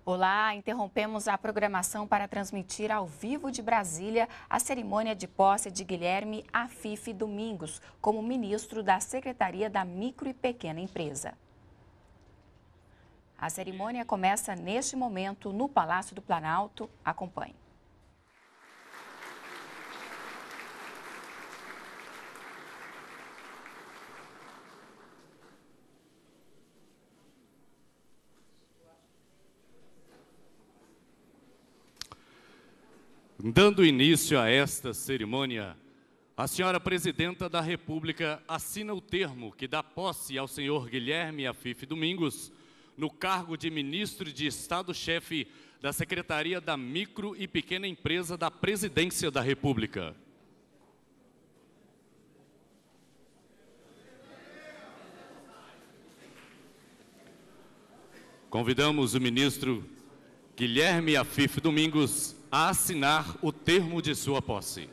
Olá, interrompemos a programação para transmitir ao vivo de Brasília a cerimônia de posse de Guilherme Afife Domingos como ministro da Secretaria da Micro e Pequena Empresa. A cerimônia começa neste momento no Palácio do Planalto. Acompanhe. Dando início a esta cerimônia, a senhora Presidenta da República assina o termo que dá posse ao senhor Guilherme Afife Domingos no cargo de Ministro de Estado-Chefe da Secretaria da Micro e Pequena Empresa da Presidência da República. Convidamos o ministro Guilherme Afife Domingos a assinar o termo de sua posse.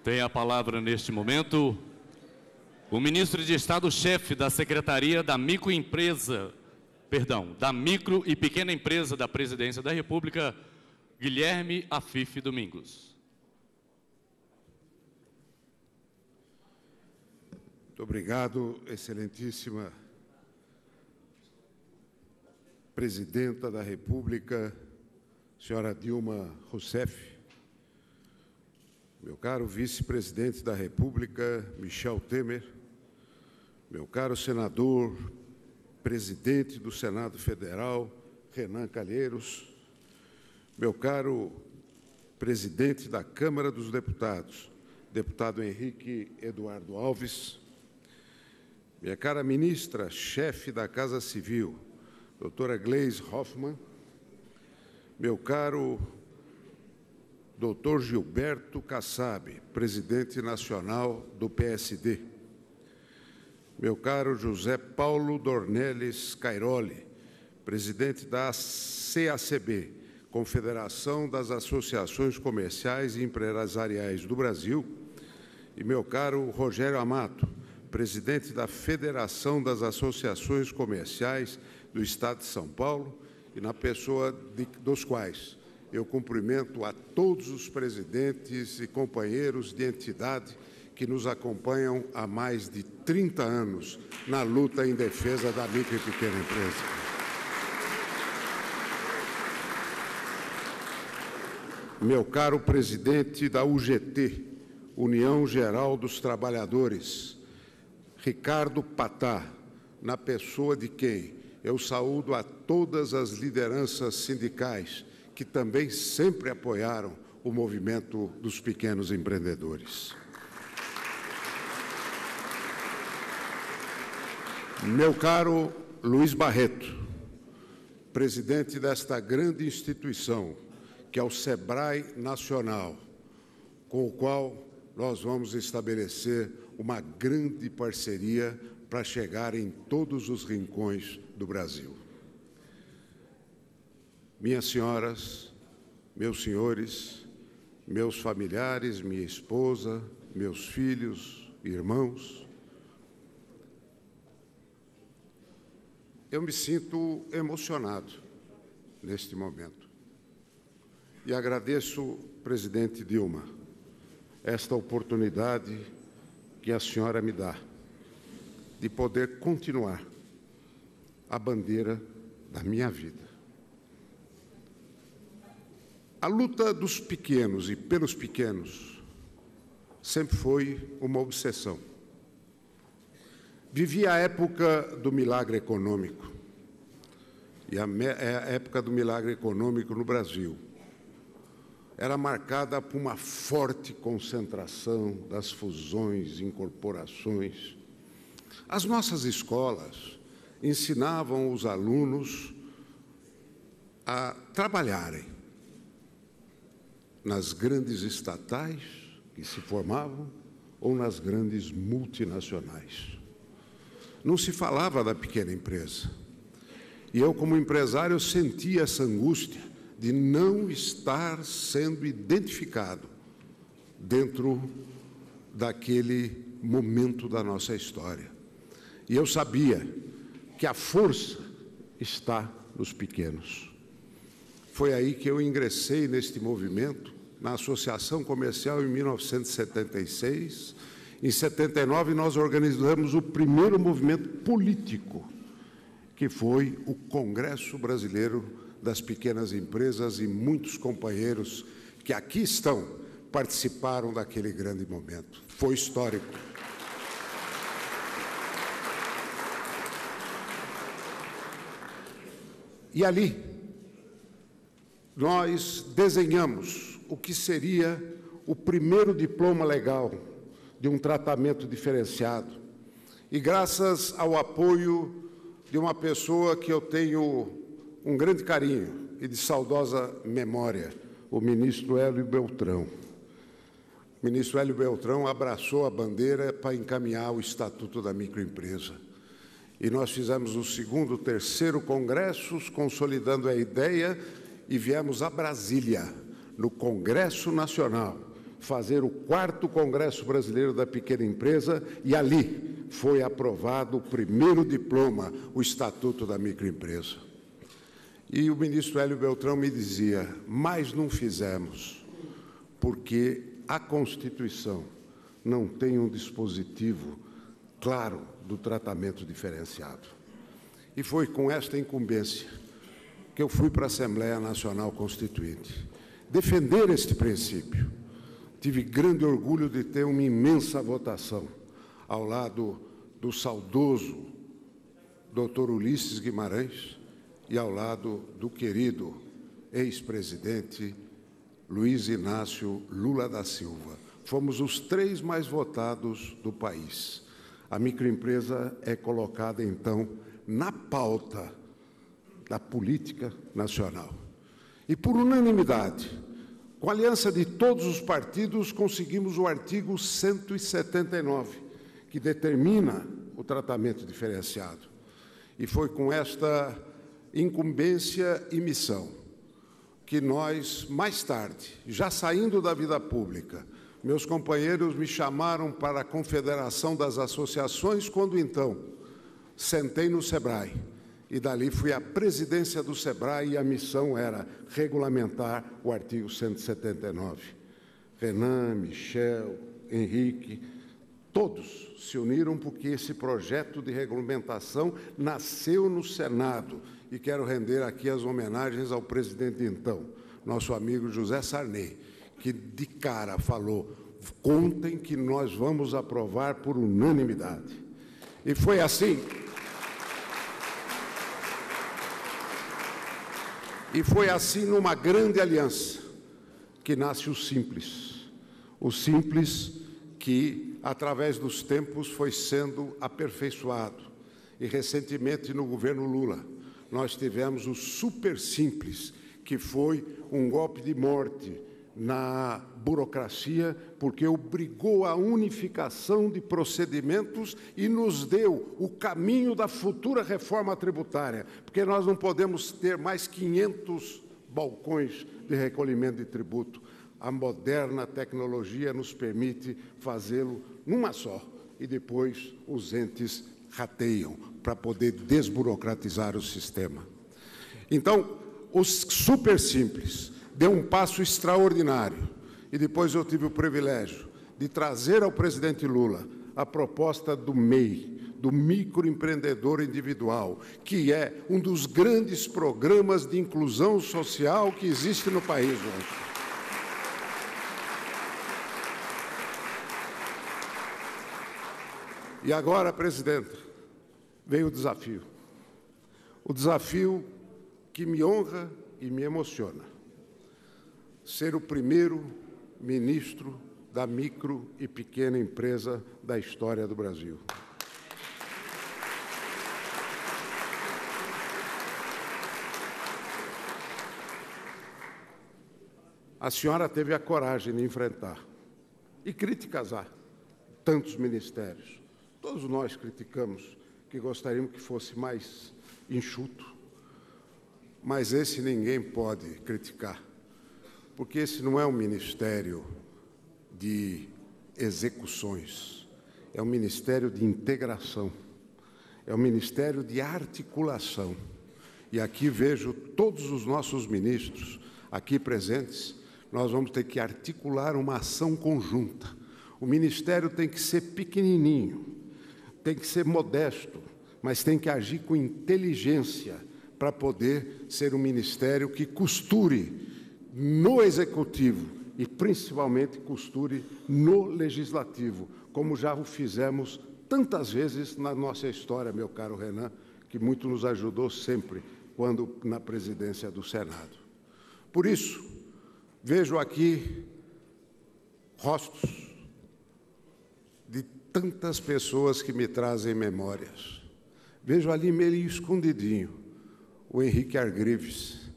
Tem a palavra neste momento o ministro de Estado-Chefe da Secretaria da Micro e Pequena Empresa da Presidência da República, Guilherme Afife Domingos. Muito obrigado, excelentíssima Presidenta da República, senhora Dilma Rousseff. Meu caro vice-presidente da República, Michel Temer, meu caro senador, presidente do Senado Federal, Renan Calheiros, meu caro presidente da Câmara dos Deputados, deputado Henrique Eduardo Alves, minha cara ministra, chefe da Casa Civil, doutora Gleisi Hoffmann, meu caro Dr. Gilberto Kassab, presidente nacional do PSD. Meu caro José Paulo Dornelles Cairoli, presidente da CACB, Confederação das Associações Comerciais e Empresariais do Brasil, e meu caro Rogério Amato, presidente da Federação das Associações Comerciais do Estado de São Paulo, e na pessoa dos quais eu cumprimento a todos os presidentes e companheiros de entidade que nos acompanham há mais de 30 anos na luta em defesa da micro e pequena empresa. Meu caro presidente da UGT, União Geral dos Trabalhadores, Ricardo Patá, na pessoa de quem eu saúdo a todas as lideranças sindicais que também sempre apoiaram o movimento dos pequenos empreendedores. Meu caro Luiz Barreto, presidente desta grande instituição, que é o SEBRAE Nacional, com o qual nós vamos estabelecer uma grande parceria para chegar em todos os rincões do Brasil. Minhas senhoras, meus senhores, meus familiares, minha esposa, meus filhos, irmãos, eu me sinto emocionado neste momento. E agradeço, presidente Dilma, esta oportunidade que a senhora me dá de poder continuar a bandeira da minha vida. A luta dos pequenos e pelos pequenos sempre foi uma obsessão. Vivi a época do milagre econômico, e a época do milagre econômico no Brasil, era marcada por uma forte concentração das fusões, incorporações. As nossas escolas ensinavam os alunos a trabalharem nas grandes estatais que se formavam ou nas grandes multinacionais. Não se falava da pequena empresa. E eu, como empresário, sentia essa angústia de não estar sendo identificado dentro daquele momento da nossa história. E eu sabia que a força está nos pequenos. Foi aí que eu ingressei neste movimento, na Associação Comercial, em 1976. Em 79, nós organizamos o primeiro movimento político, que foi o Congresso Brasileiro das Pequenas Empresas, e muitos companheiros que aqui estão participaram daquele grande momento. Foi histórico. E ali, nós desenhamos o que seria o primeiro diploma legal de um tratamento diferenciado. E graças ao apoio de uma pessoa que eu tenho um grande carinho e de saudosa memória, o ministro Hélio Beltrão. O ministro Hélio Beltrão abraçou a bandeira para encaminhar o Estatuto da Microempresa. E nós fizemos o segundo, terceiro congressos, consolidando a ideia, e viemos a Brasília, no Congresso Nacional, fazer o 4º Congresso Brasileiro da Pequena Empresa, e ali foi aprovado o primeiro diploma, o Estatuto da Microempresa. E o ministro Hélio Beltrão me dizia, mas não fizemos, porque a Constituição não tem um dispositivo claro do tratamento diferenciado. E foi com esta incumbência que eu fui para a Assembleia Nacional Constituinte defender este princípio. Tive grande orgulho de ter uma imensa votação ao lado do saudoso Dr. Ulisses Guimarães e ao lado do querido ex-presidente Luiz Inácio Lula da Silva. Fomos os 3 mais votados do país. A microempresa é colocada, então, na pauta da política nacional. E, por unanimidade, com a aliança de todos os partidos, conseguimos o artigo 179, que determina o tratamento diferenciado. E foi com esta incumbência e missão que nós, mais tarde, já saindo da vida pública, meus companheiros me chamaram para a Confederação das Associações, quando então sentei no SEBRAE, e dali fui à presidência do SEBRAE, e a missão era regulamentar o artigo 179. Renan, Michel, Henrique, todos se uniram porque esse projeto de regulamentação nasceu no Senado, e quero render aqui as homenagens ao presidente então, nosso amigo José Sarney, que de cara falou, contem que nós vamos aprovar por unanimidade. E foi assim. E foi assim, numa grande aliança, que nasce o Simples. O Simples que, através dos tempos, foi sendo aperfeiçoado. E, recentemente, no governo Lula, nós tivemos o Super Simples, que foi um golpe de morte na burocracia, porque obrigou a unificação de procedimentos e nos deu o caminho da futura reforma tributária, porque nós não podemos ter mais 500 balcões de recolhimento de tributo. A moderna tecnologia nos permite fazê-lo numa só, e depois os entes rateiam para poder desburocratizar o sistema. Então, os Super Simples deu um passo extraordinário, e depois eu tive o privilégio de trazer ao presidente Lula a proposta do MEI, do microempreendedor individual, que é um dos grandes programas de inclusão social que existe no país hoje. E agora, presidente, veio o desafio. O desafio que me honra e me emociona. ser o primeiro ministro da micro e pequena empresa da história do Brasil. A senhora teve a coragem de enfrentar e criticar tantos ministérios. Todos nós criticamos, que gostaríamos que fosse mais enxuto, mas esse ninguém pode criticar, porque esse não é um ministério de execuções, é um ministério de integração, é um ministério de articulação. E aqui vejo todos os nossos ministros aqui presentes. Nós vamos ter que articular uma ação conjunta. O ministério tem que ser pequenininho, tem que ser modesto, mas tem que agir com inteligência para poder ser um ministério que costure no executivo e, principalmente, costure no legislativo, como já o fizemos tantas vezes na nossa história, meu caro Renan, que muito nos ajudou sempre quando na presidência do Senado. Por isso, vejo aqui rostos de tantas pessoas que me trazem memórias. Vejo ali meio escondidinho o Henrique Argrives,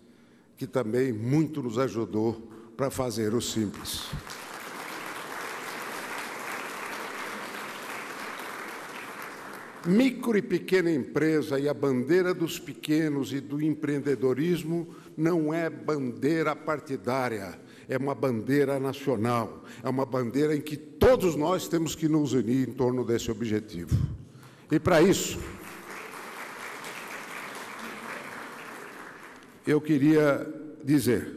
que também muito nos ajudou para fazer o simples. Micro e pequena empresa e a bandeira dos pequenos e do empreendedorismo não é bandeira partidária, é uma bandeira nacional, é uma bandeira em que todos nós temos que nos unir em torno desse objetivo. E, para isso, eu queria dizer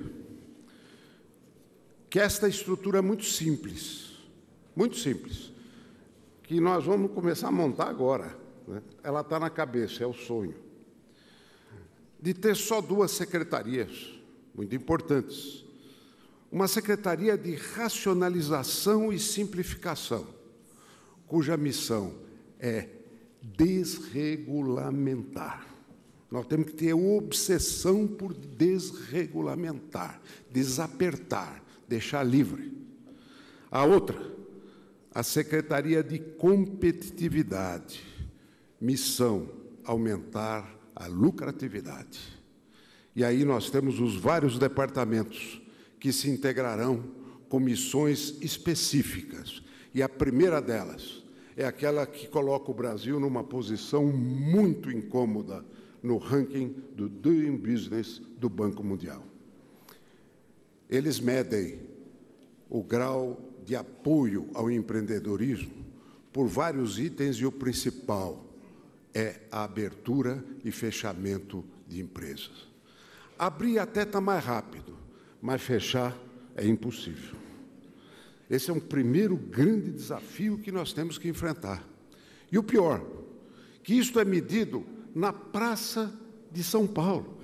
que esta estrutura é muito simples, que nós vamos começar a montar agora, né? Ela está na cabeça, é o sonho, de ter só 2 secretarias, muito importantes. Uma secretaria de racionalização e simplificação, cuja missão é desregulamentar. Nós temos que ter obsessão por desregulamentar, desapertar, deixar livre. A outra, a Secretaria de Competitividade, missão, aumentar a lucratividade. E aí nós temos os vários departamentos que se integrarão com missões específicas. E a primeira delas é aquela que coloca o Brasil numa posição muito incômoda no ranking do Doing Business do Banco Mundial. Eles medem o grau de apoio ao empreendedorismo por vários itens e o principal é a abertura e fechamento de empresas. Abrir até está mais rápido, mas fechar é impossível. Esse é um primeiro grande desafio que nós temos que enfrentar. E o pior, que isto é medido na Praça de São Paulo,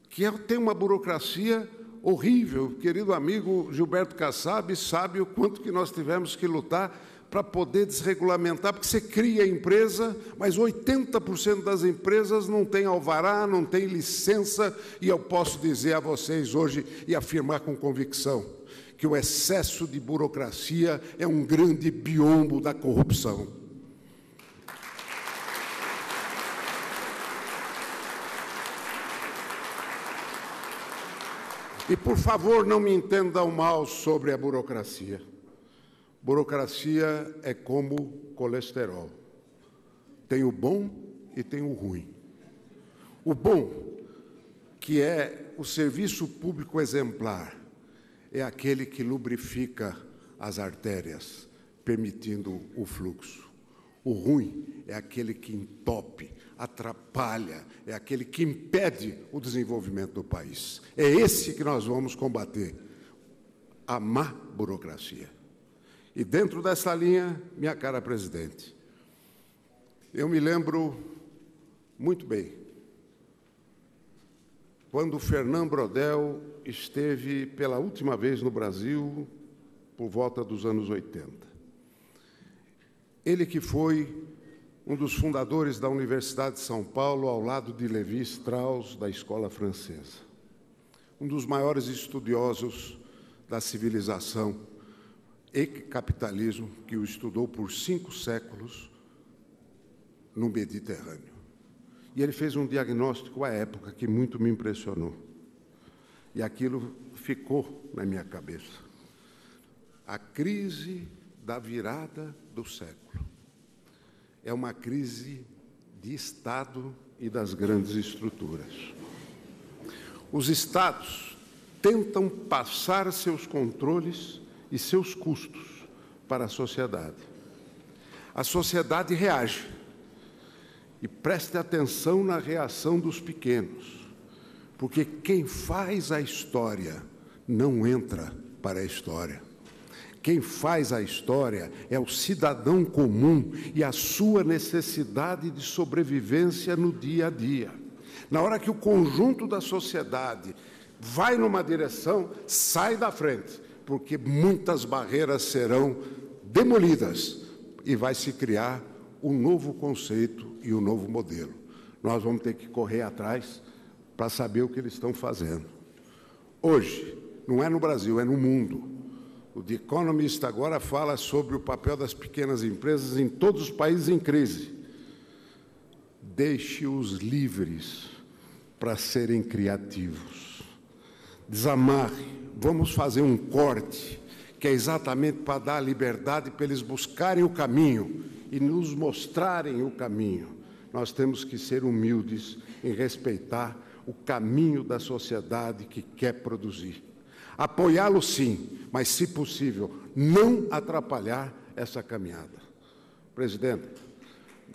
que tem uma burocracia horrível. Querido amigo Gilberto Kassab sabe o quanto que nós tivemos que lutar para poder desregulamentar, porque você cria a empresa, mas 80% das empresas não tem alvará, não tem licença, e eu posso dizer a vocês hoje e afirmar com convicção que o excesso de burocracia é um grande biombo da corrupção. E, por favor, não me entendam mal sobre a burocracia. Burocracia é como colesterol. Tem o bom e tem o ruim. O bom, que é o serviço público exemplar, é aquele que lubrifica as artérias, permitindo o fluxo. O ruim é aquele que entope, atrapalha, é aquele que impede o desenvolvimento do país. É esse que nós vamos combater, a má burocracia. E dentro dessa linha, minha cara presidente, eu me lembro muito bem, quando Fernand Braudel esteve pela última vez no Brasil, por volta dos anos 80. Ele que foi um dos fundadores da Universidade de São Paulo, ao lado de Levi Strauss, da Escola Francesa. um dos maiores estudiosos da civilização e capitalismo, que o estudou por 5 séculos no Mediterrâneo. E ele fez um diagnóstico à época que muito me impressionou. E aquilo ficou na minha cabeça. A crise da virada do século é uma crise de Estado e das grandes estruturas. Os Estados tentam passar seus controles e seus custos para a sociedade. A sociedade reage. E preste atenção na reação dos pequenos, porque quem faz a história não entra para a história. Quem faz a história é o cidadão comum e a sua necessidade de sobrevivência no dia a dia. Na hora que o conjunto da sociedade vai numa direção, sai da frente, porque muitas barreiras serão demolidas e vai se criar um novo conceito e um novo modelo. Nós vamos ter que correr atrás para saber o que eles estão fazendo. Hoje, não é no Brasil, é no mundo. O The Economist agora fala sobre o papel das pequenas empresas em todos os países em crise. Deixe-os livres para serem criativos. Desamarre, vamos fazer um corte, que é exatamente para dar liberdade para eles buscarem o caminho e nos mostrarem o caminho. Nós temos que ser humildes em respeitar o caminho da sociedade que quer produzir. Apoiá-lo sim, mas, se possível, não atrapalhar essa caminhada. Presidente,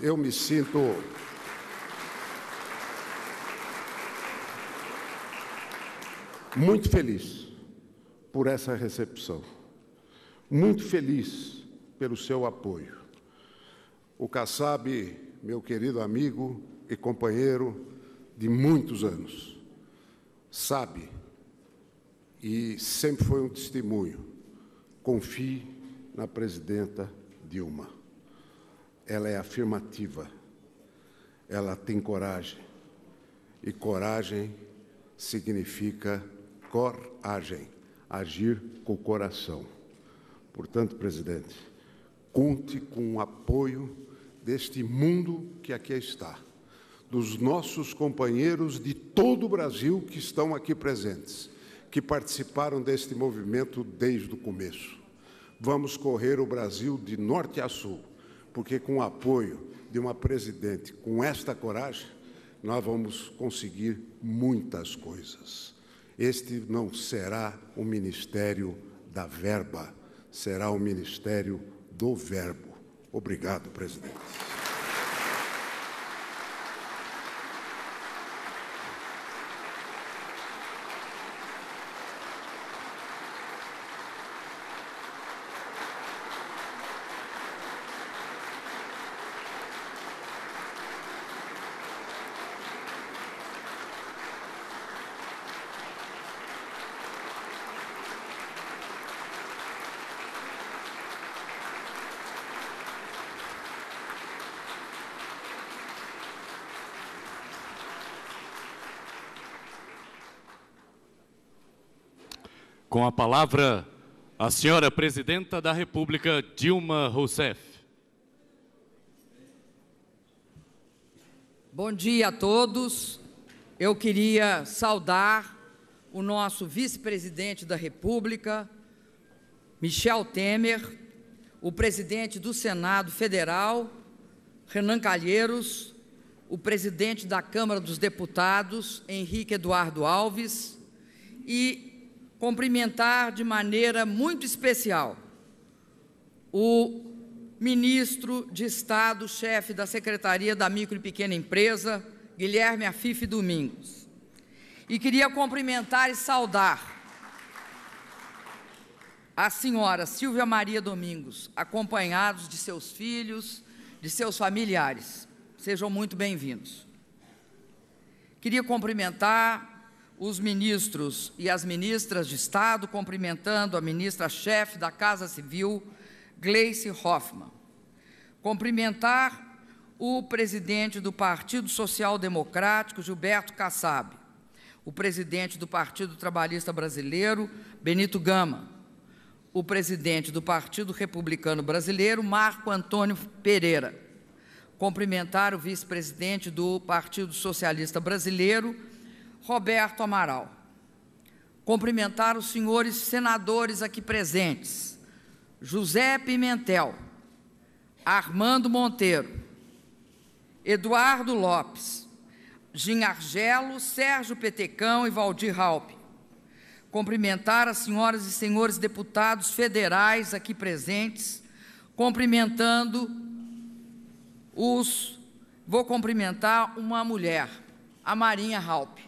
eu me sinto muito feliz por essa recepção, muito feliz pelo seu apoio. O Kassab, meu querido amigo e companheiro de muitos anos, sabe, e sempre foi um testemunho, confie na presidenta Dilma. Ela é afirmativa, ela tem coragem, e coragem significa coragem, agir com o coração. Portanto, presidente, conte com o apoio deste mundo que aqui está, dos nossos companheiros de todo o Brasil que estão aqui presentes, que participaram deste movimento desde o começo. Vamos correr o Brasil de norte a sul, porque com o apoio de uma presidente com esta coragem, nós vamos conseguir muitas coisas. Este não será o ministério da verba, será o ministério do verbo. Obrigado, presidente. Com a palavra, a senhora Presidenta da República, Dilma Rousseff. Bom dia a todos. Eu queria saudar o nosso vice-presidente da República, Michel Temer, o presidente do Senado Federal, Renan Calheiros, o presidente da Câmara dos Deputados, Henrique Eduardo Alves, e cumprimentar de maneira muito especial o ministro de Estado, chefe da Secretaria da Micro e Pequena Empresa, Guilherme Afife Domingos. E queria cumprimentar e saudar a senhora Silvia Maria Domingos, acompanhados de seus filhos, de seus familiares. Sejam muito bem-vindos. Queria cumprimentar os ministros e as ministras de Estado, cumprimentando a ministra-chefe da Casa Civil, Gleice Hoffmann. Cumprimentar o presidente do Partido Social Democrático, Gilberto Kassab, o presidente do Partido Trabalhista Brasileiro, Benito Gama, o presidente do Partido Republicano Brasileiro, Marco Antônio Pereira. Cumprimentar o vice-presidente do Partido Socialista Brasileiro, Roberto Amaral. Cumprimentar os senhores senadores aqui presentes, José Pimentel, Armando Monteiro, Eduardo Lopes, Gin Argelo, Sérgio Petecão e Valdir Raup. Cumprimentar as senhoras e senhores deputados federais aqui presentes, vou cumprimentar uma mulher, a Marinha Raup.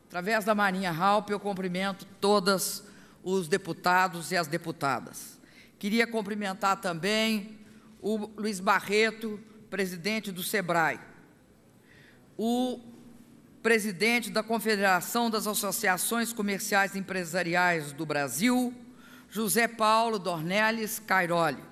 Através da Marinha Raup, eu cumprimento todos os deputados e as deputadas. Queria cumprimentar também o Luiz Barreto, presidente do SEBRAE, o presidente da Confederação das Associações Comerciais e Empresariais do Brasil, José Paulo Dornelles Cairoli.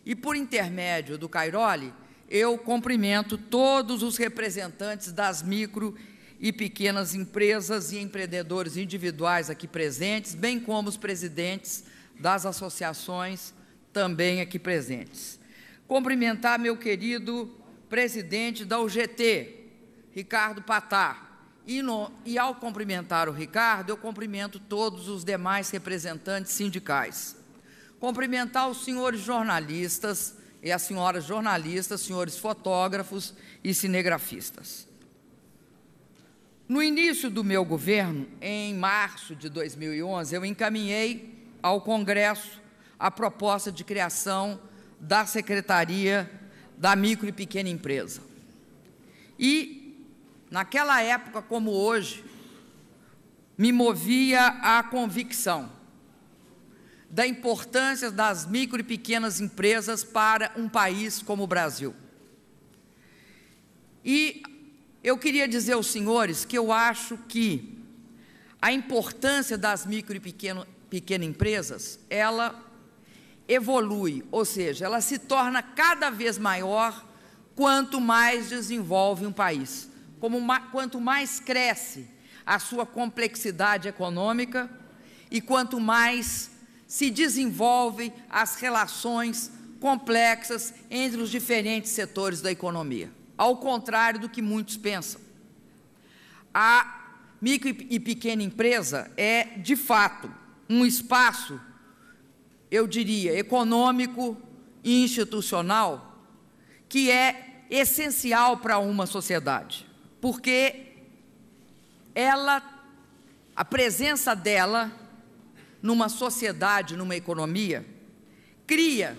E, por intermédio do Cairoli, eu cumprimento todos os representantes das micro e pequenas empresas e empreendedores individuais aqui presentes, bem como os presidentes das associações também aqui presentes. Cumprimentar meu querido presidente da UGT, Ricardo Patá. E ao cumprimentar o Ricardo, eu cumprimento todos os demais representantes sindicais. Cumprimentar os senhores jornalistas e as senhoras jornalistas, senhores fotógrafos e cinegrafistas. No início do meu governo, em março de 2011, eu encaminhei ao Congresso a proposta de criação da Secretaria da Micro e Pequena Empresa. E, naquela época, como hoje, me movia a convicção da importância das micro e pequenas empresas para um país como o Brasil. E eu queria dizer aos senhores que eu acho que a importância das micro e pequenas empresas, ela evolui, ou seja, ela se torna cada vez maior quanto mais desenvolve um país. Quanto mais cresce a sua complexidade econômica e quanto mais se desenvolvem as relações complexas entre os diferentes setores da economia. Ao contrário do que muitos pensam. A micro e pequena empresa é, de fato, um espaço, eu diria, econômico e institucional, que é essencial para uma sociedade, porque a presença dela numa sociedade, numa economia, cria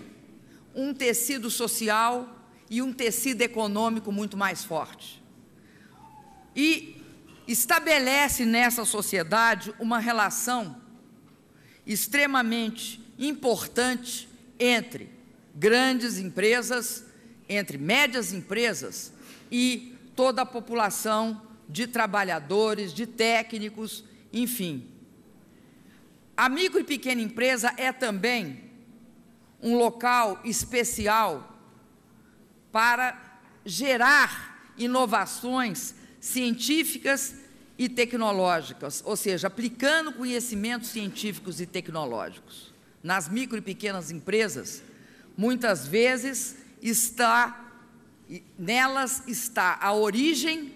um tecido social e um tecido econômico muito mais forte. E estabelece nessa sociedade uma relação extremamente importante entre grandes empresas, entre médias empresas e toda a população de trabalhadores, de técnicos, enfim. A micro e pequena empresa é também um local especial para gerar inovações científicas e tecnológicas, ou seja, aplicando conhecimentos científicos e tecnológicos. Nas micro e pequenas empresas, muitas vezes nelas está a origem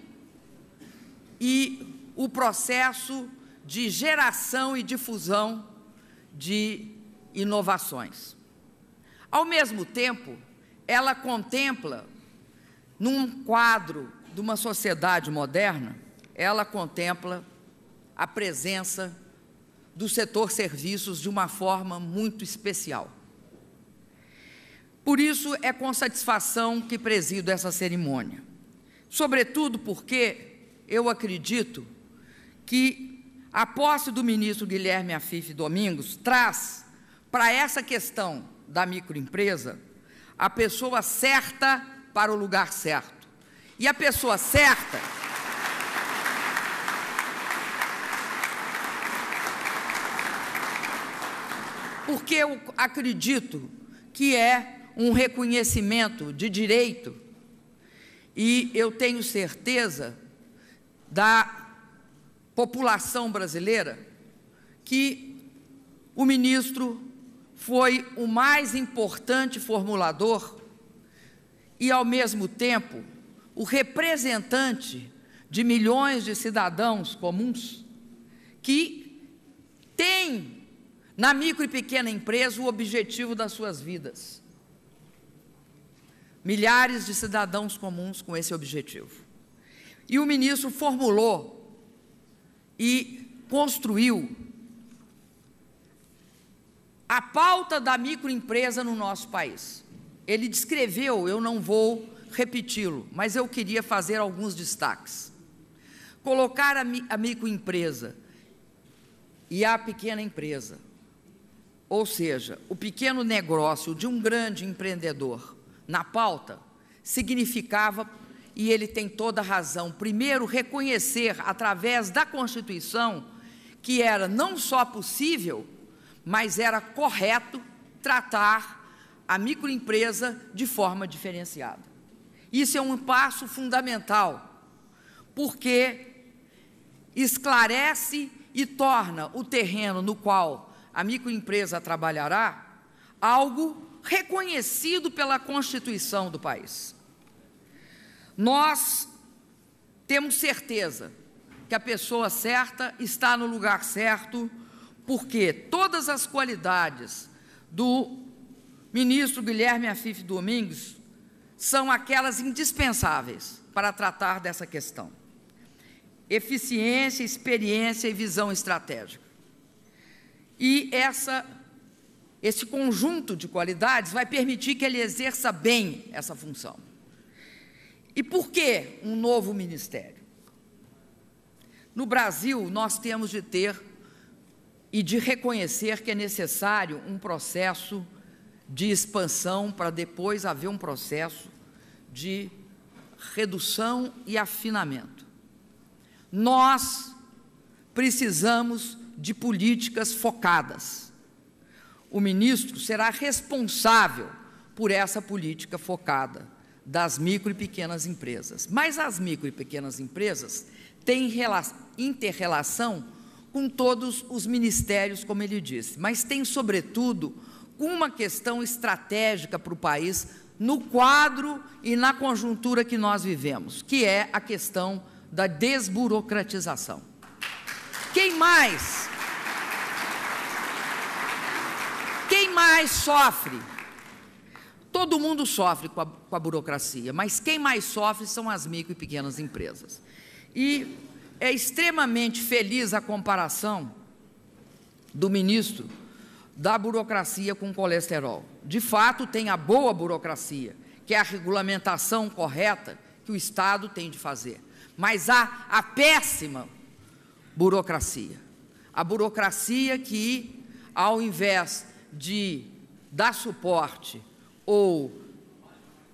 e o processo de geração e difusão de inovações. Ao mesmo tempo, ela contempla, num quadro de uma sociedade moderna, ela contempla a presença do setor serviços de uma forma muito especial. Por isso, é com satisfação que presido essa cerimônia. Sobretudo porque eu acredito que a posse do ministro Guilherme Afife Domingos traz para essa questão da microempresa a pessoa certa para o lugar certo. E a pessoa certa porque eu acredito que é um reconhecimento de direito e eu tenho certeza da população brasileira que o ministro foi o mais importante formulador e, ao mesmo tempo, o representante de milhões de cidadãos comuns que têm na micro e pequena empresa o objetivo das suas vidas. Milhares de cidadãos comuns com esse objetivo. E o ministro formulou e construiu a pauta da microempresa no nosso país. Ele descreveu, eu não vou repeti-lo, mas eu queria fazer alguns destaques. Colocar a microempresa e a pequena empresa, ou seja, o pequeno negócio de um grande empreendedor na pauta, significava, e ele tem toda a razão, primeiro, reconhecer através da Constituição que era não só possível, mas era correto tratar a microempresa de forma diferenciada. Isso é um passo fundamental, porque esclarece e torna o terreno no qual a microempresa trabalhará algo reconhecido pela Constituição do país. Nós temos certeza que a pessoa certa está no lugar certo, porque todas as qualidades do ministro Guilherme Afife Domingues são aquelas indispensáveis para tratar dessa questão. Eficiência, experiência e visão estratégica. E esse conjunto de qualidades vai permitir que ele exerça bem essa função. E por que um novo ministério? No Brasil, nós temos de ter e de reconhecer que é necessário um processo de expansão para depois haver um processo de redução e afinamento. Nós precisamos de políticas focadas. O ministro será responsável por essa política focada das micro e pequenas empresas. Mas as micro e pequenas empresas têm inter-relação com todos os ministérios, como ele disse, mas tem, sobretudo, uma questão estratégica para o país no quadro e na conjuntura que nós vivemos, que é a questão da desburocratização. Quem mais sofre? Todo mundo sofre com a burocracia, mas quem mais sofre são as micro e pequenas empresas. E é extremamente feliz a comparação do ministro da burocracia com colesterol. De fato, tem a boa burocracia, que é a regulamentação correta que o Estado tem de fazer. Mas há a péssima burocracia. A burocracia que, ao invés de dar suporte ou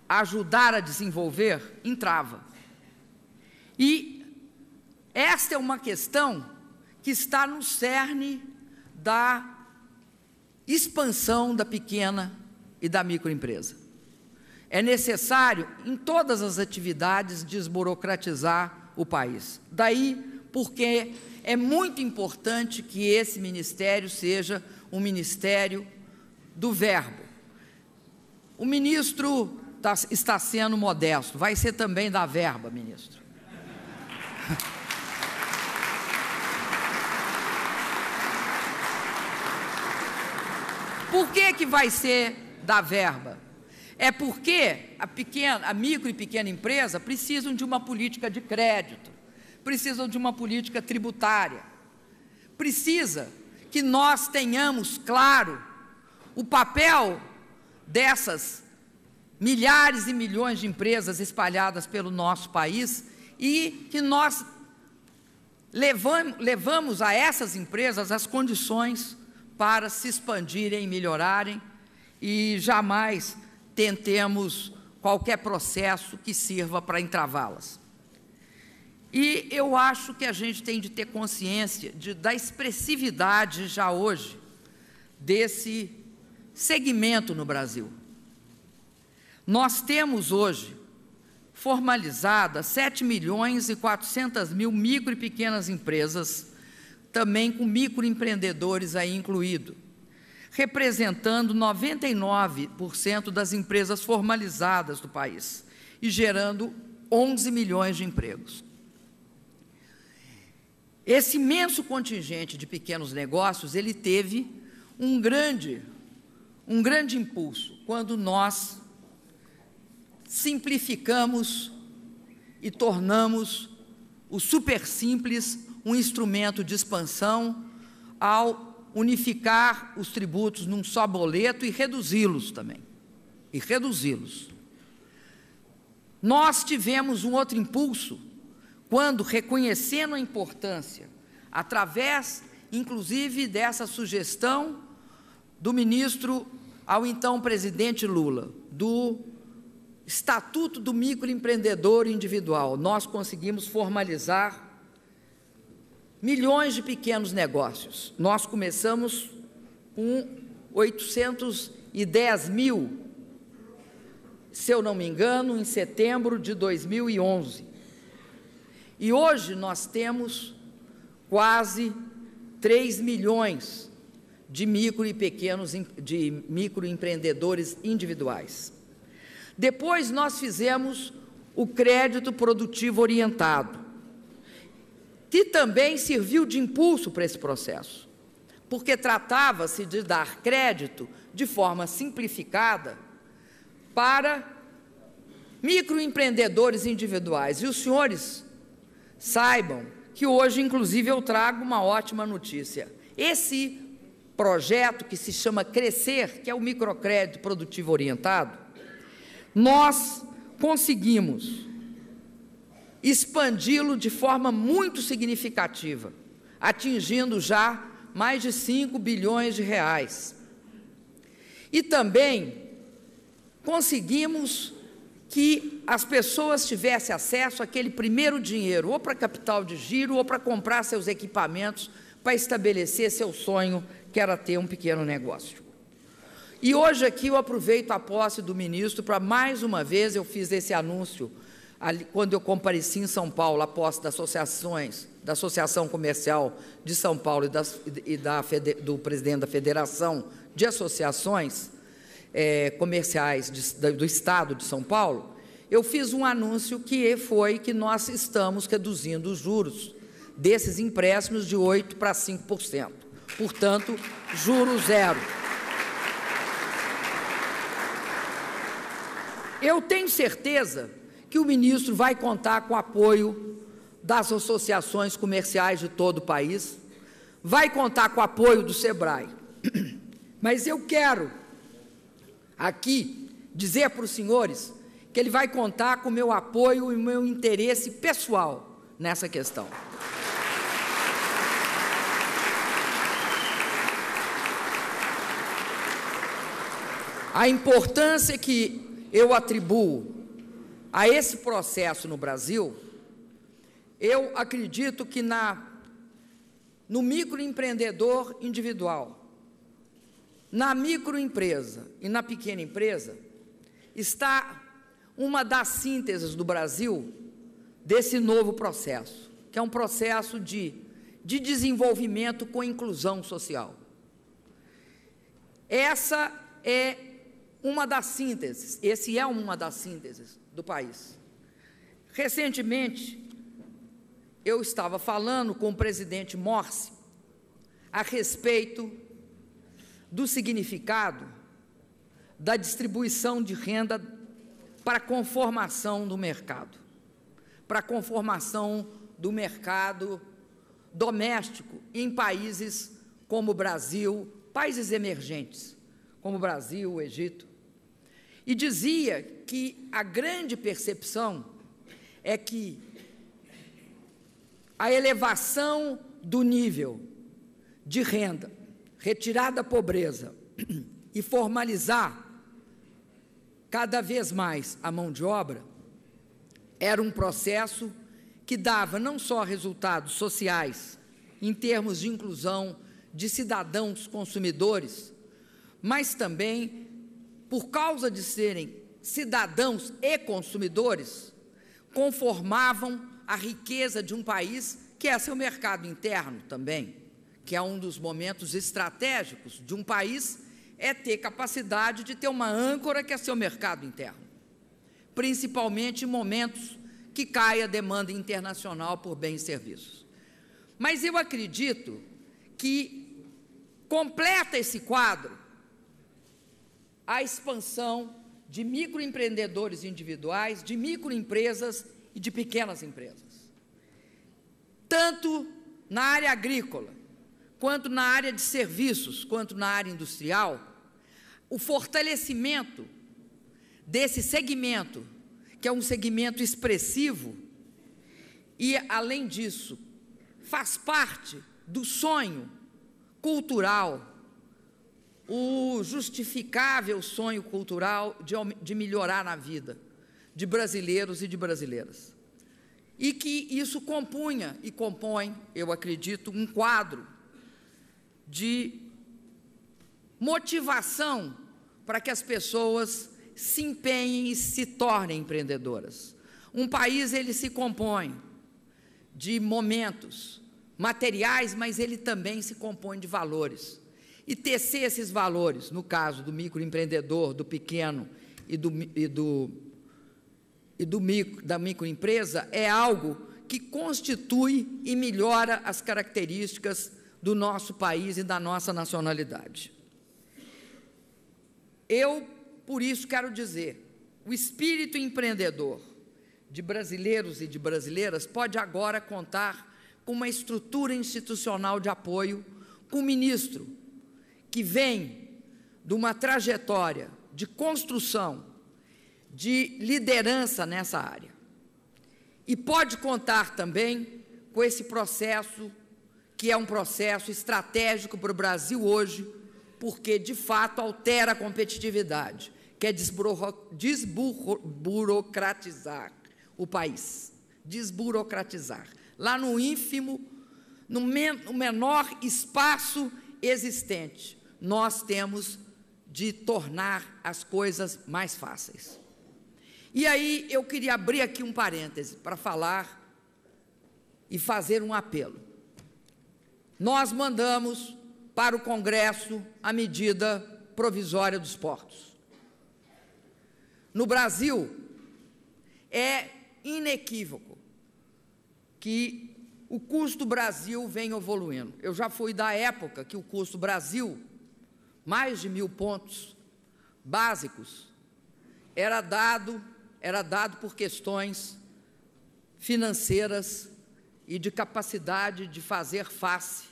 ajudar a desenvolver, entrava. E esta é uma questão que está no cerne da expansão da pequena e da microempresa. É necessário, em todas as atividades, desburocratizar o país. Daí porque é muito importante que esse ministério seja um ministério do verbo. O ministro está sendo modesto, vai ser também da verba, ministro. Por que vai ser da verba? É porque a micro e pequena empresa precisam de uma política de crédito, precisam de uma política tributária, precisa que nós tenhamos claro o papel dessas milhares e milhões de empresas espalhadas pelo nosso país e que nós levamos a essas empresas as condições para se expandirem e melhorarem e jamais tentemos qualquer processo que sirva para entravá-las. E eu acho que a gente tem de ter consciência da expressividade já hoje desse segmento no Brasil. Nós temos hoje formalizadas 7.400.000 micro e pequenas empresas, também com microempreendedores aí incluído, representando 99% das empresas formalizadas do país e gerando 11 milhões de empregos. Esse imenso contingente de pequenos negócios, ele teve um grande impulso quando nós simplificamos e tornamos o Super Simples um instrumento de expansão ao unificar os tributos num só boleto e reduzi-los também. Nós tivemos um outro impulso quando, reconhecendo a importância, através, inclusive, dessa sugestão do ministro ao então presidente Lula, do Estatuto do Microempreendedor Individual, nós conseguimos formalizar milhões de pequenos negócios. Nós começamos com 810 mil, se eu não me engano, em setembro de 2011. E hoje nós temos quase 3 milhões de microempreendedores individuais. Depois nós fizemos o crédito produtivo orientado, que também serviu de impulso para esse processo, porque tratava-se de dar crédito de forma simplificada para microempreendedores individuais. E os senhores saibam que hoje, inclusive, eu trago uma ótima notícia. Esse projeto que se chama Crescer, que é o microcrédito produtivo orientado, nós conseguimos expandi-lo de forma muito significativa, atingindo já mais de 5 bilhões de reais. E também conseguimos que as pessoas tivessem acesso àquele primeiro dinheiro, ou para capital de giro, ou para comprar seus equipamentos, para estabelecer seu sonho, que era ter um pequeno negócio. E hoje aqui eu aproveito a posse do ministro para, mais uma vez, eu fiz esse anúncio ali, quando eu compareci em São Paulo, a posse das associações, da Associação Comercial de São Paulo do presidente da Federação de Associações Comerciais do Estado de São Paulo. Eu fiz um anúncio que foi que nós estamos reduzindo os juros desses empréstimos de 8% para 5%. Portanto, juro zero. Eu tenho certeza que o ministro vai contar com o apoio das associações comerciais de todo o país, vai contar com o apoio do SEBRAE. Mas eu quero aqui dizer para os senhores que ele vai contar com o meu apoio e o meu interesse pessoal nessa questão. A importância que eu atribuo a esse processo no Brasil, eu acredito que no microempreendedor individual, na microempresa e na pequena empresa, está uma das sínteses do Brasil desse novo processo, que é um processo de desenvolvimento com inclusão social. Essa é uma das sínteses, esse é uma das sínteses do país. Recentemente, eu estava falando com o presidente Morsi a respeito do significado da distribuição de renda para a conformação do mercado, para a conformação do mercado doméstico em países como o Brasil, países emergentes, como o Brasil, o Egito. E dizia que a grande percepção é que a elevação do nível de renda, retirar da pobreza e formalizar cada vez mais a mão de obra, era um processo que dava não só resultados sociais, em termos de inclusão de cidadãos consumidores, mas também, por causa de serem cidadãos e consumidores, conformavam a riqueza de um país, que é seu mercado interno também, que é um dos momentos estratégicos de um país, é ter capacidade de ter uma âncora que é seu mercado interno, principalmente em momentos que cai a demanda internacional por bens e serviços. Mas eu acredito que completa esse quadro a expansão de microempreendedores individuais, de microempresas e de pequenas empresas. Tanto na área agrícola, quanto na área de serviços, quanto na área industrial, o fortalecimento desse segmento, que é um segmento expressivo, e, além disso, faz parte do sonho cultural, o justificável sonho cultural de melhorar a vida de brasileiros e de brasileiras. E que isso compunha e compõe, eu acredito, um quadro de motivação para que as pessoas se empenhem e se tornem empreendedoras. Um país, ele se compõe de momentos materiais, mas ele também se compõe de valores. E tecer esses valores, no caso do microempreendedor, do pequeno da microempresa, é algo que constitui e melhora as características do nosso país e da nossa nacionalidade. Eu, por isso, quero dizer, o espírito empreendedor de brasileiros e de brasileiras pode agora contar com uma estrutura institucional de apoio, com o ministro que vem de uma trajetória de construção, de liderança nessa área. E pode contar também com esse processo, que é um processo estratégico para o Brasil hoje, porque, de fato, altera a competitividade, que é desburocratizar o país, desburocratizar. Lá no ínfimo, no menor espaço existente, nós temos de tornar as coisas mais fáceis. E aí eu queria abrir aqui um parêntese para falar e fazer um apelo. Nós mandamos para o Congresso a medida provisória dos portos. No Brasil, é inequívoco que o custo Brasil vem evoluindo. Eu já fui da época que o custo Brasil, mais de 1.000 pontos básicos, era dado por questões financeiras e de capacidade de fazer face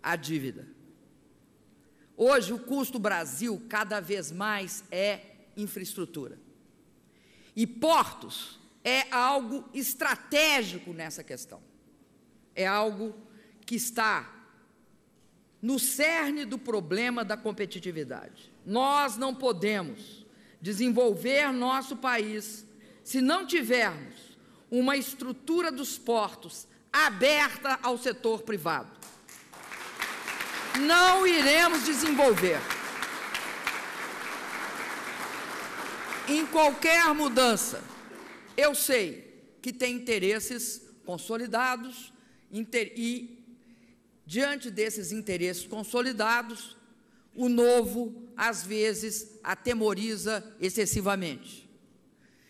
à dívida. Hoje, o custo Brasil, cada vez mais, é infraestrutura. E portos é algo estratégico nessa questão. É algo que está no cerne do problema da competitividade. Nós não podemos desenvolver nosso país se não tivermos uma estrutura dos portos aberta ao setor privado. Não iremos desenvolver. Em qualquer mudança, eu sei que tem interesses consolidados e, diante desses interesses consolidados, o novo, às vezes, atemoriza excessivamente.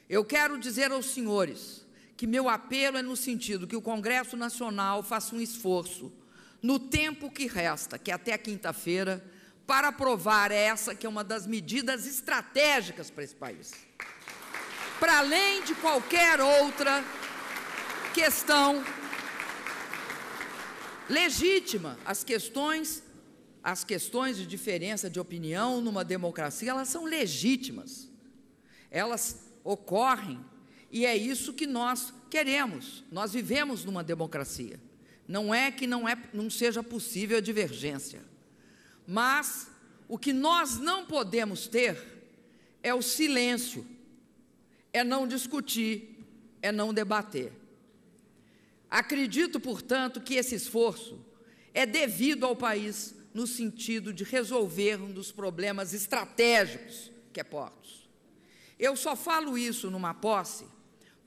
Eu quero dizer aos senhores que meu apelo é no sentido que o Congresso Nacional faça um esforço, no tempo que resta, que é até quinta-feira, para aprovar essa, que é uma das medidas estratégicas para esse país. Para além de qualquer outra questão legítima, as questões de diferença de opinião numa democracia, elas são legítimas, elas ocorrem, e é isso que nós queremos. Nós vivemos numa democracia. Não é que não seja possível a divergência, mas o que nós não podemos ter é o silêncio, é não discutir, é não debater. Acredito, portanto, que esse esforço é devido ao país no sentido de resolver um dos problemas estratégicos, que é portos. Eu só falo isso numa posse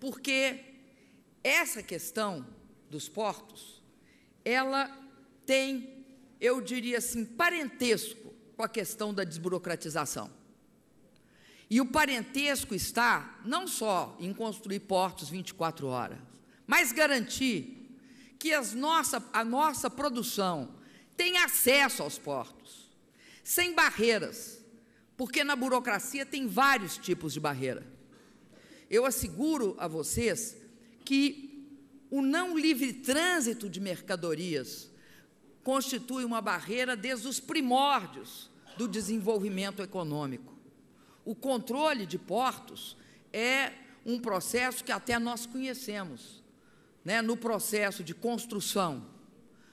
porque essa questão dos portos, ela tem, eu diria assim, parentesco com a questão da desburocratização. E o parentesco está não só em construir portos 24 horas, mas garantir que a nossa produção tenha acesso aos portos, sem barreiras, porque na burocracia tem vários tipos de barreira. Eu asseguro a vocês que o não livre trânsito de mercadorias constitui uma barreira desde os primórdios do desenvolvimento econômico. O controle de portos é um processo que até nós conhecemos, né? No processo de construção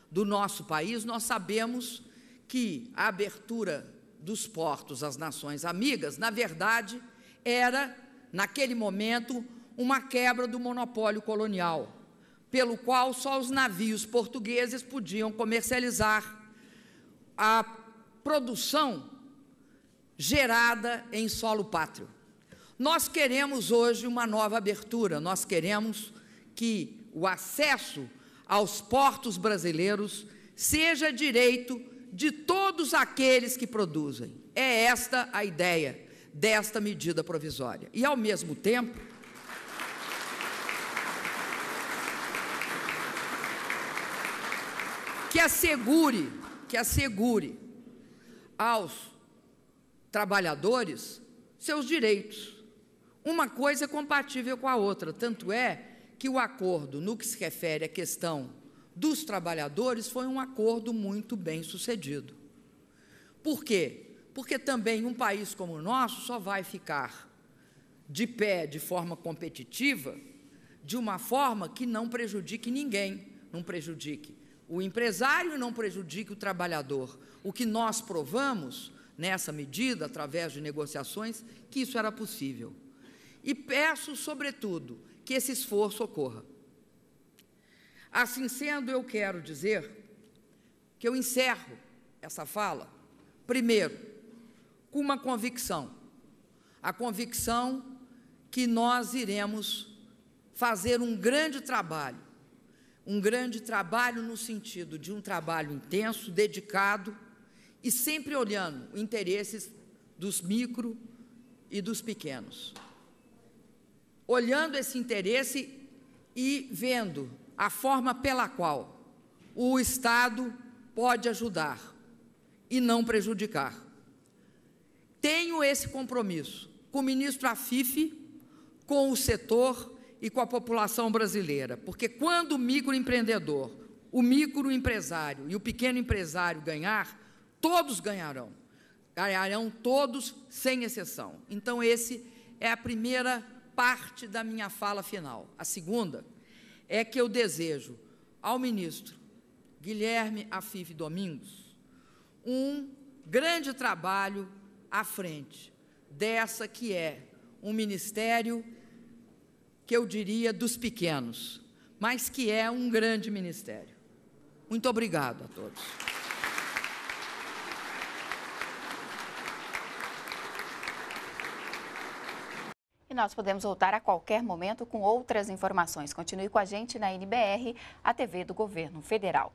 do nosso país, nós sabemos que a abertura dos portos às nações amigas, na verdade, era, naquele momento, uma quebra do monopólio colonial, pelo qual só os navios portugueses podiam comercializar a produção gerada em solo pátrio. Nós queremos hoje uma nova abertura, nós queremos que o acesso aos portos brasileiros seja direito de todos aqueles que produzem. É esta a ideia desta medida provisória. E, ao mesmo tempo, que assegure aos trabalhadores seus direitos. Uma coisa é compatível com a outra, tanto é que o acordo, no que se refere à questão dos trabalhadores, foi um acordo muito bem sucedido. Por quê? Porque também um país como o nosso só vai ficar de pé de forma competitiva, de uma forma que não prejudique ninguém, não prejudique o empresário e não prejudique o trabalhador. O que nós provamos nessa medida, através de negociações, que isso era possível. E peço, sobretudo, que esse esforço ocorra. Assim sendo, eu quero dizer que eu encerro essa fala, primeiro, com uma convicção, a convicção que nós iremos fazer um grande trabalho no sentido de um trabalho intenso, dedicado e sempre olhando os interesses dos micro e dos pequenos. Olhando esse interesse e vendo a forma pela qual o Estado pode ajudar e não prejudicar. Tenho esse compromisso com o ministro Afife, com o setor e com a população brasileira, porque quando o microempreendedor, o microempresário e o pequeno empresário ganhar, todos ganharão todos sem exceção. Então, esse é a primeira parte da minha fala final. A segunda é que eu desejo ao ministro Guilherme Afife Domingos um grande trabalho à frente dessa que é um ministério que eu diria dos pequenos, mas que é um grande ministério. Muito obrigado a todos. E nós podemos voltar a qualquer momento com outras informações. Continue com a gente na NBR, a TV do Governo Federal.